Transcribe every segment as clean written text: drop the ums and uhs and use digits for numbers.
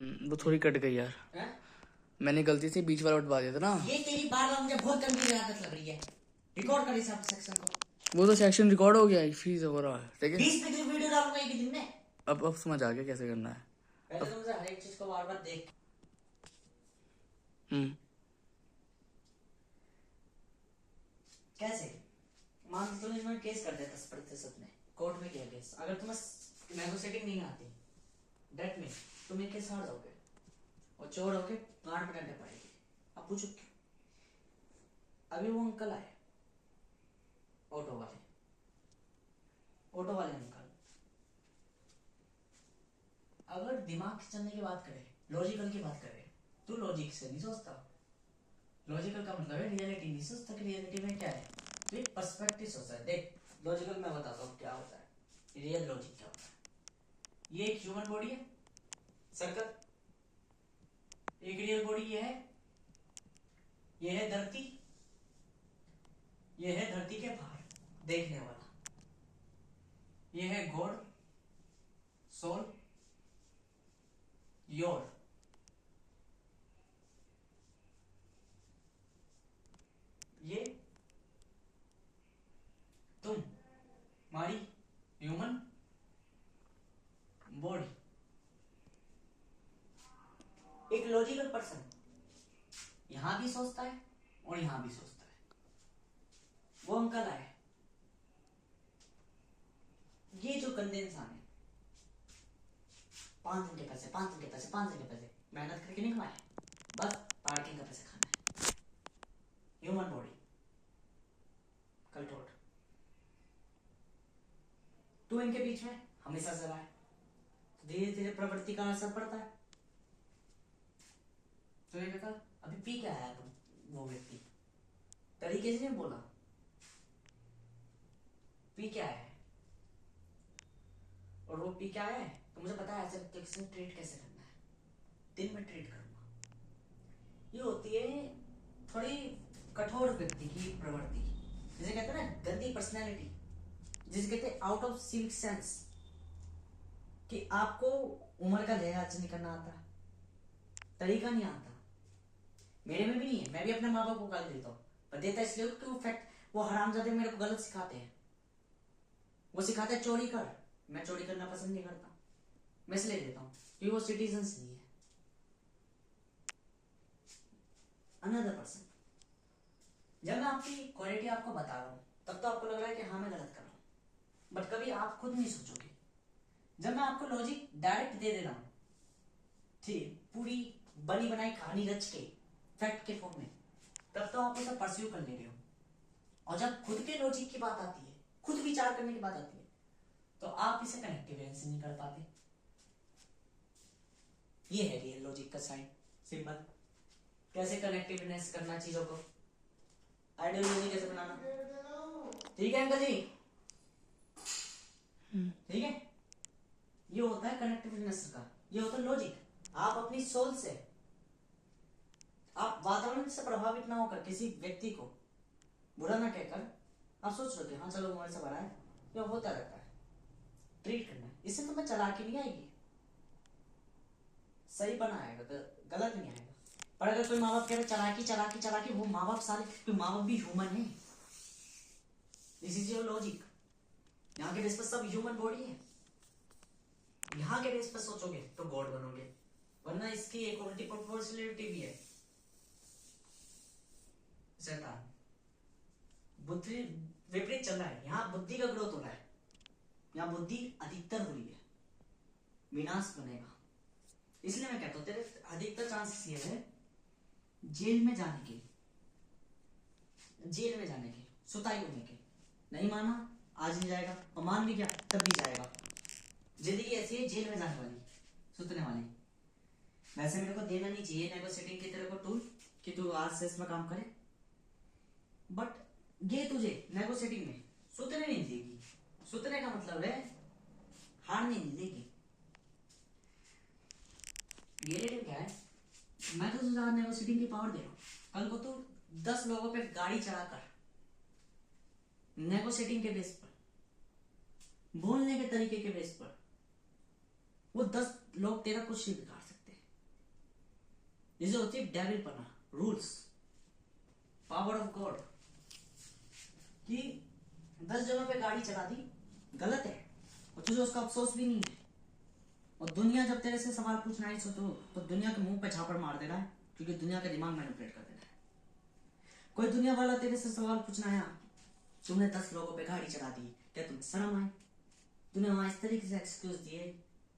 वो थोड़ी कट गई यार। है? मैंने गलती से बीच वाला उठवा दिया था ना। ये तेरी बार बार मुझे बहुत गंदी आदत लग रही है। रिकॉर्ड कर इस सेक्शन को। वो तो सेक्शन रिकॉर्ड हो गया, फ्रीज हो रहा है, ठीक है। 20 मिनट की वीडियो डालूंगा एक दिन में। अब समझ आ गया कैसे करना है। पहले तुमसे हर एक चीज को बार बार देख। कैसे मान लो तुमने केस कर दिया 10% में, कोर्ट में किया केस, अगर तुम्हें नेगोशिएटिंग नहीं आती डेट में, तुम ये केस हार जाओगे और चोर होके गांड में डंडे पड़ेगी। अब पूछो क्यों? अभी वो अंकल आए, ऑटो वाले अंकल, अगर दिमाग से चलने की बात करें, लॉजिकल की बात करें, तू लॉजिक से नहीं सोचता। लॉजिकल का मतलब है रियलिटी नहीं सोचता कि रियलिटी में क्या है, तो एक पर्सपेक्टिव सोचता है। देख लॉजिकल मैं बताता हूँ क्या होता है, रियल लॉजिक क्या होता है। ये एक ह्यूमन बॉडी है, सर्कल, एक रियल बॉडी ये है धरती, ये है धरती के बाहर देखने वाला, ये है गॉड, सोल, योर, ये तुम, हमारी ह्यूमन बॉडी। एक लॉजिकल पर्सन यहां भी सोचता है और यहां भी सोचता है। वो अंकल आए, ये जो गंदे इंसान है, 5 दिन के पैसे, 5 दिन के पैसे, 5 दिन के पैसे मेहनत करके नहीं कमाए, बस पार्किंग का पैसे खाना है। ह्यूमन बॉडी कल ठोट, तू इनके बीच में हमेशा से रहा है, तो धीरे धीरे प्रवृत्ति का असर पड़ता है। तो ये देखा अभी पी क्या आया तुम, वो व्यक्ति तरीके से नहीं बोला, पी क्या है, और वो पी क्या है तो मुझे पता है ऐसे किसी ट्रीट कैसे करना है, दिन में ट्रीट करूंगा। ये होती है थोड़ी कठोर व्यक्ति की प्रवृत्ति, जिसे कहते हैं ना गंदी पर्सनैलिटी, जिसे कहते हैं आउट ऑफ सिविक सेंस, कि आपको उम्र का लिहाज नहीं करना आता, तरीका नहीं आता। मेरे में भी नहीं है, मैं भी अपने माँ बाप को गाली देता हूँ, पर देता इसलिए कि वो हरामजादे मेरे को गलत सिखाते हैं। वो सिखाते हैं चोरी कर, मैं चोरी करना पसंद नहीं करता, मैं इसलिए देता हूँ क्योंकि वो सिटीजन्स नहीं है। अनदर पर्सन, जब मैं आपकी क्वालिटी आपको बता रहा हूँ तब तो आपको लग रहा है कि हाँ मैं गलत कर रहा हूँ, बट कभी आप खुद नहीं सोचोगे। जब मैं आपको लॉजिक डायरेक्ट दे रहा हूँ, ठीक, पूरी बनी बनाई कहानी रच के फैक्ट के फॉर्म में, तब तो आप उसे परस्यू कर ले रहे हो। और जब खुद के लॉजिक की बात आती है, खुद विचार करने की बात आती है, तो आप इसे कनेक्टिव नहीं कर पाते। ये है रियल लॉजिक का साइन, सिंपल। कैसे कनेक्टिवनेस करना चीजों को, आइडियोलॉजी कैसे बनाना, ठीक है अंकल जी, ठीक है। ये होता है कनेक्टिवनेस का, ये होता है लॉजिक। आप अपनी सोल से, आप वातावरण से प्रभावित ना होकर किसी व्यक्ति को बुरा ना कहकर आप सोच रहे हो हाँ चलो उम्र से बड़ा है, ये होता रहता है, ट्रीट करना है, इससे तुम्हें चालाकी नहीं आएगी, सही बना आएगा, गलत नहीं आएगा। पर अगर कोई माँ बाप कह रहे चालाकी चालाकी चालाकी, वो माँ बाप सारे, क्योंकि माँ बाप भी ह्यूमन है। This is your logic. यहाँ के बेस पर सब ह्यूमन बॉडी है, यहाँ के बेस पर सोचोगे तो गॉड बनोगे, वरना इसकी एक उल्टी प्रोपोर्शनलिटी भी है। शैतान बुद्धि विपरीत चल रहा है, यहाँ बुद्धि का ग्रोथ हो रहा है, यहाँ बुद्धि अधिकतर हो रही है, विनाश बनेगा। इसलिए मैं कहता हूं तेरे अधिकतर चांसेस ये है जेल में जाने के, जेल में जाने के, सुताई होने के। नहीं माना आज नहीं जाएगा, और मान भी गया तब भी जाएगा। जिंदगी ऐसी है जेल में जाने वाली, सुतने वाली। वैसे मेरे को देना नहीं चाहिए नेगोशिएटिंग की तरह को टूल कि तू आज से इसमें काम करे, बट ये तुझे नेगोशिएटिंग में सुतने नहीं देगी। सुतने का मतलब है हारने नहीं देगी। रियलिटी क्या है, मैं तो तुझे नेगोशिएटिंग की पावर दे रहा हूँ, कल को तू 10 लोगों पे गाड़ी चढ़ाकर नेगोशिएटिंग के बेस पर, बोलने के तरीके के बेस पर, वो 10 लोग तेरा कुछ नहीं बिगाड़ सकते। जैसे होती है डेविल पना, रूल्स, पावर ऑफ गॉड, कि 10 जगह पे गाड़ी चला दी, गलत है और तुझे उसका अफसोस भी नहीं है, और दुनिया जब तेरे से सवाल पूछना है तो दुनिया के मुंह पे झापड़ मार दे रहा है, क्योंकि दुनिया का दिमाग मैनिपुलेट कर दे रहा है। कोई दुनिया वाला तेरे से सवाल पूछना है, तुमने 10 लोगों पे गाड़ी चला दी, क्या तुम्हें शर्म आए? तूने वहां इस तरीके से एक्सक्यूज दिए,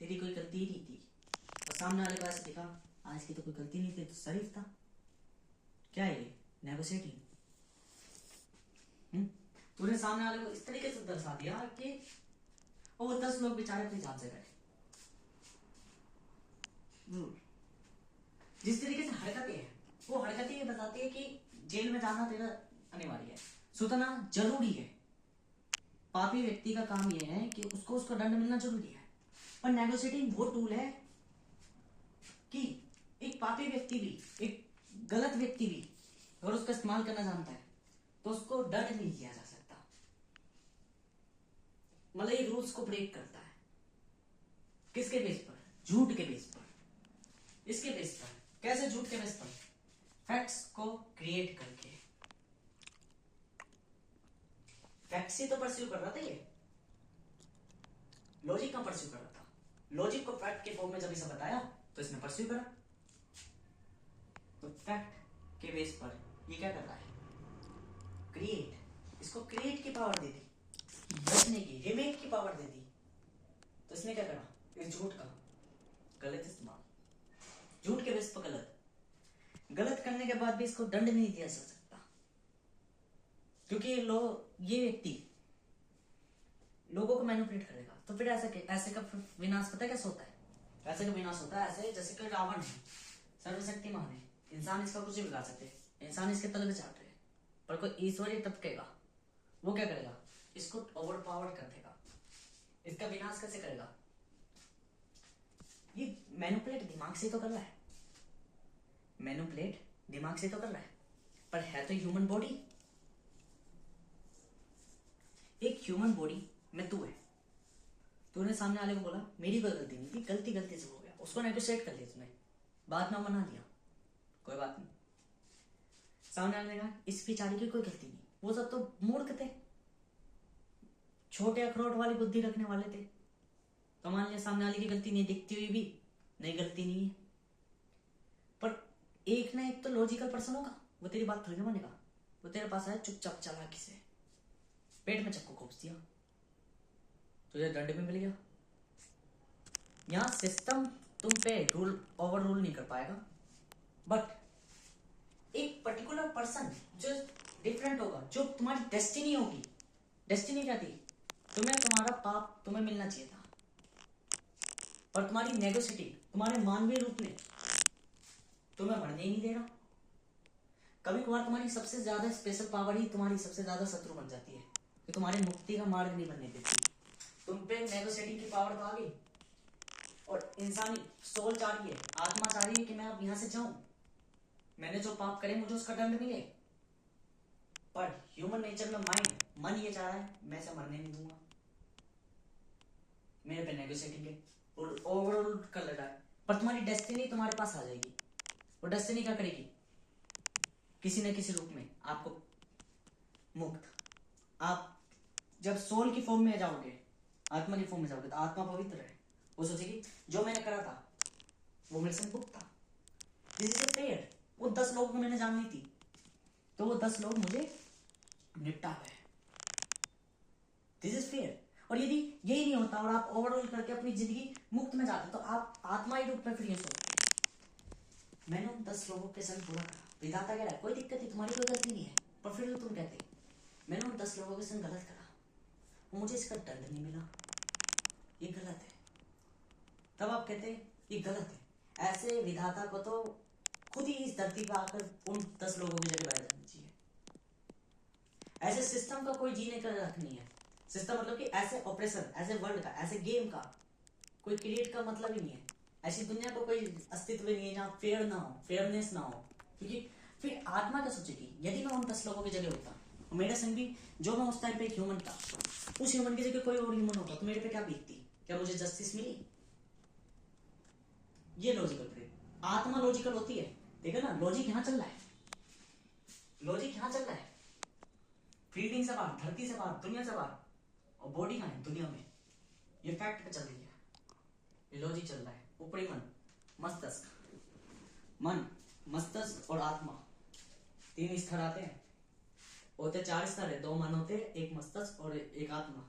तेरी कोई गलती नहीं थी, और सामने वाले को ऐसे दिखा आज की तो कोई गलती नहीं थी, तो शरीफ था। क्या है ये नेगोशिएटिंग? तूने सामने वाले को इस तरीके से दर्शा दिया कि वो 10 लोग बेचारे अपनी जान से गए। जिस तरीके से हरकतें हैं, वो हरकतें ये बताती है कि जेल में जाना तेरा अनिवार्य है, सुतना जरूरी है। पापी व्यक्ति का काम ये है कि उसको उसका दंड मिलना जरूरी है, पर नेगोशिएटिंग वो टूल है कि एक पापी व्यक्ति भी, एक गलत व्यक्ति भी अगर उसका इस्तेमाल करना जानता है तो उसको दंड नहीं दिया जा सकता। मतलब ये रूल्स को ब्रेक करता है। किसके बेस पर? झूठ के बेस पर। इसके बेस पर कैसे? झूठ के बेस पर फैक्ट्स को क्रिएट करके। फैक्ट्स ही तो परस्यू कर रहा था, ये लॉजिक का परस्यू कर रहा था। लॉजिक को फैक्ट के फॉर्म में जब इसे बताया तो इसने परस्यू करा। तो फैक्ट के बेस पर ये क्या कर रहा है? क्रिएट। इसको क्रिएट की पावर दे दी, रचने की, रिमेक की पावर दे दी। तो इसने क्या करा? इस झूठ का गलत इस्तेमाल, झूठ के बेस पर गलत करने के बाद भी इसको दंड नहीं दिया जा सकता, क्योंकि ये व्यक्ति लोगों को मैनिपुलेट करेगा। तो फिर ऐसे का विनाश पता है कैसे होता है? ऐसे का विनाश होता है ऐसे जैसे कि रावण है, सर्वशक्तिमान है, इंसान इसका कुछ भी बिगाड़ सकते, इंसान इसके तले में चाट रहे, पर कोई ईश्वरीय टपकेगा, वो क्या करेगा? इसको ओवर पावर कर देगा। इसका विनाश कैसे करेगा? ये मैनिपुलेट दिमाग से तो कर रहा है, मैनिपुलेट दिमाग से तो कर रहा है, पर है तो ह्यूमन बॉडी। एक ह्यूमन बॉडी में तू है, तूने सामने वाले को बोला मेरी कोई गलती नहीं थी, गलती से हो गया, उसको नेगोशिएट कर लिया तूने, बाद में मना लिया, कोई बात नहीं। सामने वाले ने कहा इस बेचारे की कोई गलती नहीं, वो सब तो मूर्ख थे, छोटे अखरोट वाली बुद्धि रखने वाले थे। तो मान लिया सामने वाले की गलती नहीं दिखती हुई भी, नहीं गलती नहीं है, पर एक ना एक तो लॉजिकल पर्सन होगा, वो तेरी बात थोड़ी ना मानेगा। वो तेरे पास आया चुपचाप चालाकी से, पेट में चक्कू घोंप दिया, तुझे दंड भी मिल गया। यहां सिस्टम तुम पे ओवर रूल नहीं कर पाएगा, बट एक पर्टिकुलर पर्सन जो डिफरेंट होगा, जो तुम्हारी डेस्टिनी होगी। डेस्टिनी क्या थी? तुम्हारा पाप तुम्हें मिलना चाहिए था, पर तुम्हारी नेगोशिएटिंग, तुम्हारे मानवीय रूप में तुम्हें मरने ही नहीं दे रहा। कभी कभार तुम्हारी सबसे ज्यादा स्पेशल पावर ही तुम्हारी सबसे ज्यादा शत्रु बन जाती है, कि तुम्हारे मुक्ति का मार्ग नहीं बनने देती। तुम पे नेगोशिएटिंग की पावर तो आ गई, और इंसानी सोल चाह रही है, आत्मा चाह रही है कि मैं अब यहां से जाऊं, मैंने जो पाप करे मुझे उसका दंड मिले, पर ह्यूमन नेचर में मन ये चाह रहा है मैं इसे मरने नहीं दूंगा, मेरे पे नेगोशिएटिंग है और ओवरऑल कर ले रहा है। पर तुम्हारी डेस्टिनी तुम्हारे पास आ जाएगी, और डेस्टिनी क्या करेगी? किसी न किसी रूप में आपको मुक्त, आप जब सोल की फॉर्म में जाओगे, आत्मा की फॉर्म में जाओगे, तो आत्मा पवित्र है, वो सोचेगी जो मैंने करा था वो मेरे से मुक्त था, दिस इज फेयर। वो 10 लोगों को मैंने जान ली थी, तो वो 10 लोग मुझे निपटा गए, दिस इज फेयर। और यदि यही नहीं होता और आप ओवरऑल करके अपनी जिंदगी मुक्त में जाते, तो आप आत्माई रूप में फिर ये सोचते मैंने उन 10 लोगों के संग बुरा करा, विधाता कह रहा है कोई दिक्कत नहीं, तुम्हारी कोई गलती नहीं है, पर फिर तुम कहते मैंने उन 10 लोगों के संग गलत करा, मुझे इसका दंड नहीं मिला, ये गलत है। तब आप कहते ये गलत है। ऐसे विधाता को तो खुद ही इस धरती पर आकर उन 10 लोगों की जगह बैठ जानी चाहिए। ऐसे सिस्टम का कोई जीने का हक नहीं है। सिस्टम मतलब कि ऐसे ऑपरेशन, ऐसे वर्ल्ड का, ऐसे गेम का कोई क्रिएट का मतलब ही नहीं है। ऐसी दुनिया को कोई अस्तित्व नहीं है जहाँ फेयर ना हो, फेयरनेस ना हो, क्योंकि फिर आत्मा क्या सोचेगी? यदि मैं उन 10 लोगों की जगह होता, मेरे संग भी जो मैं उस टाइम पे एक ह्यूमन था, उस ह्यूमन की जगह कोई और ह्यूमन होता, तो मेरे पे क्या बीतती? क्या मुझे जस्टिस मिली? ये लॉजिकल ब्रेक। आत्मा लॉजिकल होती है, देखो ना, लॉजिक यहाँ चल रहा है, लॉजिक यहाँ चल रहा है, फील्डिंग से बाहर, धरती से बाहर, दुनिया से बाहर, और बॉडी कहाँ है दुनिया में, ये फैक्ट पे चल रही है, ये लॉजिक चल रहा है। ऊपरी मन, मस्तिष्क, मन, मस्तिष्क और आत्मा, 3 स्तर आते हैं, होते 4 स्तर है, 2 मन होते हैं, एक मस्तिष्क और एक आत्मा।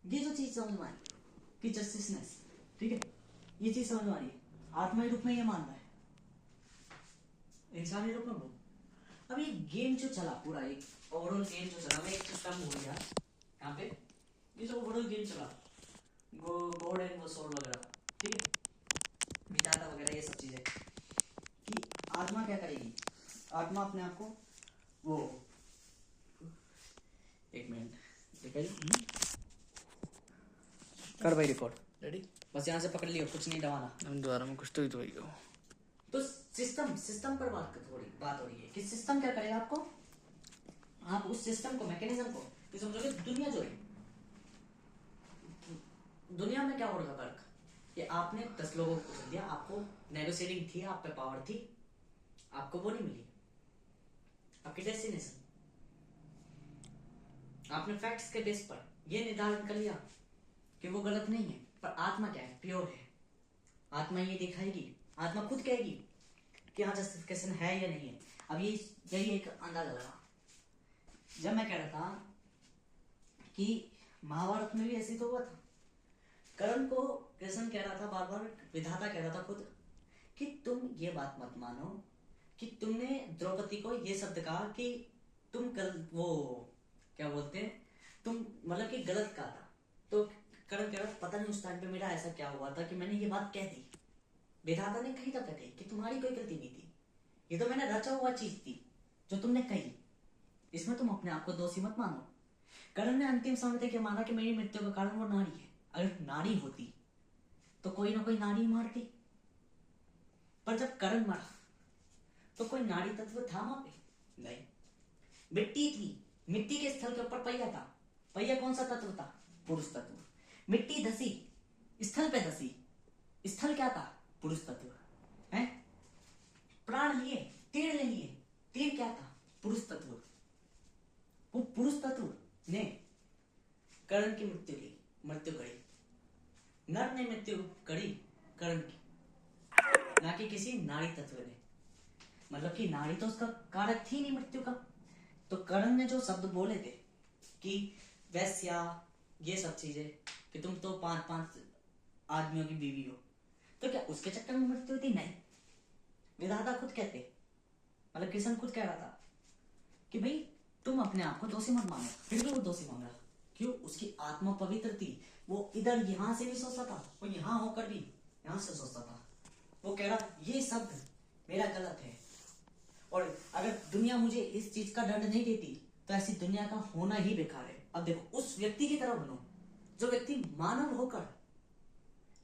ये जो चीज समझ में आई कि जस्टिसनेस, ठीक है, ये चीज समझ में आ रही है, आत्मा रूप में ये मान रहा है, इंसानी रूप में वो। अब ये गेम जो चला पूरा, एक ओवरऑल गेम जो चला, मैं एक सिस्टम भूल गया यहाँ पे, ये जो ओवरऑल गेम चला, गॉड एंड वो सोल वगैरह, ठीक है, विधाता वगैरह, ये सब चीजें, कि आत्मा क्या करेगी, आत्मा अपने आप को वो, एक मिनट देखा जी, कर भाई रिकॉर्ड रेडी। बस यहाँ से पकड़ लियो, कुछ नहीं दबाना। हम दोबारा में कुछ तो ही तो भाई हो। तो सिस्टम पर थोड़ी बात हो रही है कि सिस्टम क्या करेगा आपको, आप उस सिस्टम को, मैकेनिज्म को, तो समझोगे दुनिया जो है, दुनिया में क्या हो रहा फर्क, कि आपने 10 लोगों को चल दिया, आपको नेगोशिएटिंग थी, आप पे पावर थी, आपको वो नहीं मिली, आपकी डेस्टिनेशन, आपने फैक्ट्स के बेस पर ये निर्धारण कर लिया कि वो गलत नहीं है, पर आत्मा क्या है, प्योर है, आत्मा ये दिखाएगी, आत्मा खुद कहेगी कि हाँ जस्टिफिकेशन है या नहीं है। अब ये यही एक अंदाजा लगा, जब मैं कह रहा था कि महाभारत में भी ऐसे तो हुआ था, कर्ण को कृष्ण कह रहा था बार बार, विधाता कह रहा था खुद कि तुम ये बात मत मानो कि तुमने द्रौपदी को ये शब्द कहा कि तुम वो क्या बोलते हैं, तुम मतलब कि गलत कहा था। तो कर्ण कह रहा पता नहीं उस टाइम पे मेरा ऐसा क्या हुआ था कि मैंने ये बात कह दी, विधाता ने कही तब कही कि तुम्हारी कोई गलती नहीं थी, ये तो मैंने रचा हुआ चीज थी जो तुमने कही, इसमें तुम अपने आप को दोषी मत मानो। कर्ण ने अंतिम समय तक माना कि मेरी मृत्यु का कारण वो नारी है, अगर नारी होती तो कोई ना कोई नारी मारती, पर जब कर्ण मरा तो कोई नारी तत्व था वहां पे नहीं, मिट्टी थी, मिट्टी के स्थल के ऊपर पहिया था, पहिया कौन सा तत्व था, पुरुष तत्व, मिट्टी धसी, स्थल पे धसी, स्थल क्या था, पुरुष तत्व है, प्राण लिए, तीर ले लिए, तीर क्या था, पुरुष तत्व, वो पुरुष तत्व ने कर्ण की मृत्यु करी, नर ने मृत्यु करी कर्ण की, ना कि किसी नारी तत्व ने, मतलब कि नारी तो उसका कारक थी नहीं मृत्यु का। तो कर्ण ने जो शब्द बोले थे कि वैश्या, ये सब चीजें, कि तुम तो 5-5 आदमियों की बीवी हो, तो क्या उसके चक्कर में मृत्यु थी, नहीं, विधाता खुद कहते, मतलब कृष्ण खुद कह रहा था कि भाई तुम अपने आप को दोषी मत मानो, फिर भी वो दोषी मान रहा, क्यों, उसकी आत्मा पवित्र थी, वो इधर यहां से भी सोचता था, वो यहां होकर भी यहां से सोचता था, वो कह रहा ये शब्द मेरा गलत है, और अगर दुनिया मुझे इस चीज का दंड नहीं देती तो ऐसी दुनिया का होना ही बेकार है। अब देखो उस व्यक्ति की तरह बनो जो व्यक्ति मानव होकर,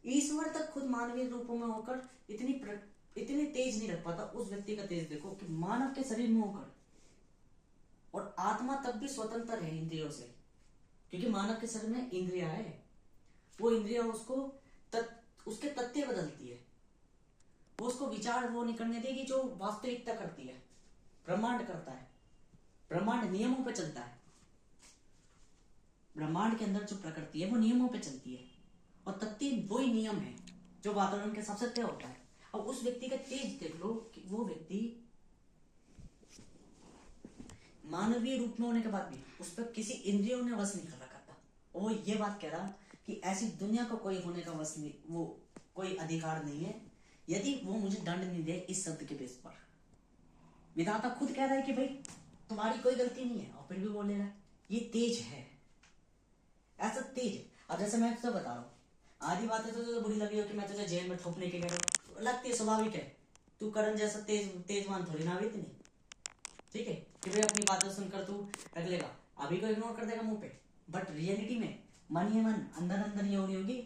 ईश्वर तक खुद मानवीय रूपों में होकर इतनी तेज नहीं रख पाता, उस व्यक्ति का तेज देखो कि मानव के शरीर में होकर, और आत्मा तब भी स्वतंत्र है इंद्रियों से, क्योंकि मानव के शरीर में इंद्रिया है, वो इंद्रिया उसको उसके तथ्य बदलती है, वो उसको विचार वो नहीं करने देगी जो वास्तविकता करती है, ब्रह्मांड करता है, ब्रह्मांड नियमों पे चलता है, ब्रह्मांड के अंदर जो प्रकृति है वो नियमों पे चलती है, और तथ्य वही नियम है जो वातावरण के सबसे तय होता है। अब उस व्यक्ति का तेज देख लो कि वो व्यक्ति मानवीय रूप में होने के बाद भी उस पर किसी इंद्रियों ने वश नहीं कर रखा था, और वो ये बात कह रहा कि ऐसी दुनिया को कोई होने का वश नहीं, वो कोई अधिकार नहीं है यदि वो मुझे दंड नहीं दे इस शब्द के बेस पर। विधाता खुद कह रहा है कि भाई तुम्हारी कोई गलती नहीं है, और फिर भी बोले रहा है, ये तेज है, ऐसा तेज। अब जैसे मैं तुझे बता रहा हूँ, आधी बातें तो तुझे बुरी लगी हो कि मैं तुझे जेल में ठोकने के कह रहा हूँ, लगती है, स्वाभाविक है, तू करण जैसा तेजवान थोड़ी ना इतनी, ठीक है, कि भाई अपनी बातें सुनकर तू रख लेगा, अभी को इग्नोर कर देगा मुंह पे, बट रियलिटी में मन ही मन अंदर अंदर ये हो रही होगी,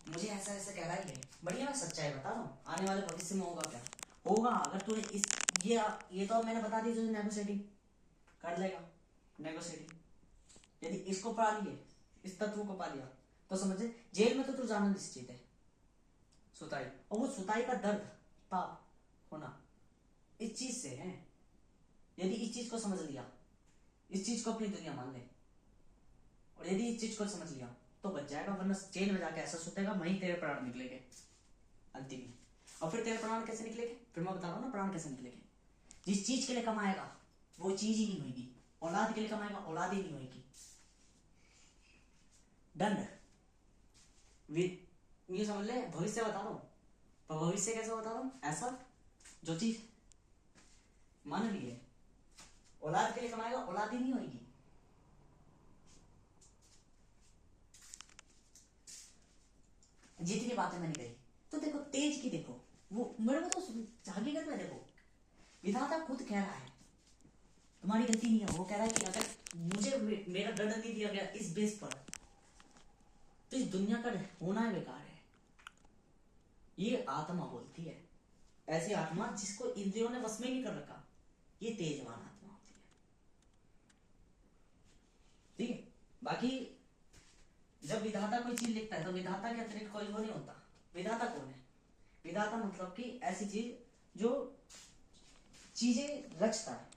मुझे ऐसा ऐसा कह रहा है, बढ़िया, मैं सच्चाई बता रहा हूँ, आने वाले भविष्य में होगा क्या होगा, अगर तूने इस ये तो मैंने बता दी, तुझे नेगोशिएटिंग कर लेगा, नेगोशिएटिंग, यदि इसको पा लिए, इस तत्व को पा लिया, तो समझे जेल में तो तू जाना निश्चित है, सुताई, और वो सुताई का दर्द ताप होना इस चीज से है। यदि इस चीज को समझ लिया, इस चीज को अपनी दुनिया मान ले, और यदि इस चीज को समझ लिया तो बच जाएगा, वरना चेन में जाके ऐसा सुतेगा वहीं तेरे प्राण निकलेंगे अंतिम में। और फिर तेरे प्राण कैसे निकलेंगे, फिर मैं बता रहा हूँ ना प्राण कैसे निकलेंगे। जिस चीज के लिए कमाएगा वो चीज ही नहीं होगी, औलाद के लिए कमाएगा औलाद ही नहीं होगी। दंड ये समझ ले, भविष्य बता रहा हूँ, पर भविष्य कैसे बता रहा हूँ, ऐसा जो चीज मान लिए औलाद के लिए कमाएगा औलाद ही नहीं होगी। जितनी बातें मैंने कही तो देखो तेज की, देखो वो मेरे को तो हकीकत में देखो विधाता खुद कह रहा है तुम्हारी गलती नहीं है। वो कह रहा है कि अगर मुझे मेरा दंड नहीं दिया गया इस बेस पर तो इस दुनिया का होना है बेकार है। ये आत्मा बोलती है, ऐसी आत्मा जिसको इंद्रियों ने वश में नहीं कर रखा, ये तेजवान आत्मा होती है। ठीक है, बाकी जब विधाता कोई चीज लिखता है तो विधाता के अतिरिक्त कोई वो नहीं होता। विधाता कौन है? विधाता मतलब कि ऐसी चीज जो चीजें रचता है,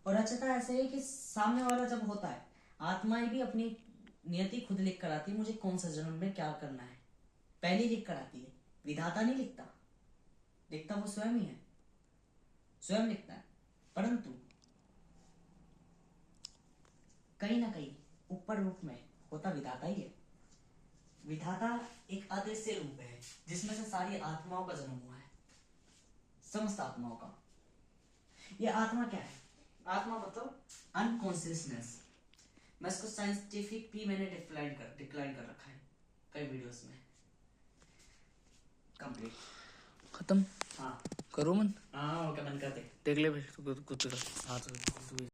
और रचता ऐसे है कि सामने वाला जब होता है, आत्माएं भी अपनी नियति खुद लिख कर आती है, मुझे कौन सा जन्म में क्या करना है पहले लिख कर आती है। विधाता नहीं लिखता, लिखता वो स्वयं ही है, स्वयं लिखता है। परंतु कहीं ना कहीं ऊपर रूप में होता विधाता ही है। विधाता एक अदृश्य रूप है जिसमें से सारी आत्माओं का जन्म हुआ है, समस्त आत्माओं का। ये आत्मा क्या है? आत्मा मतलब अनकॉन्शियसनेस। मैं इसको साइंटिफिक भी मैंने डिक्लाइन कर रखा है कई वीडियोस में। कंप्लीट खत्म हाँ करो मन। हाँ ओके, बंद कर दे। देख ले फिर कुछ हाँ तो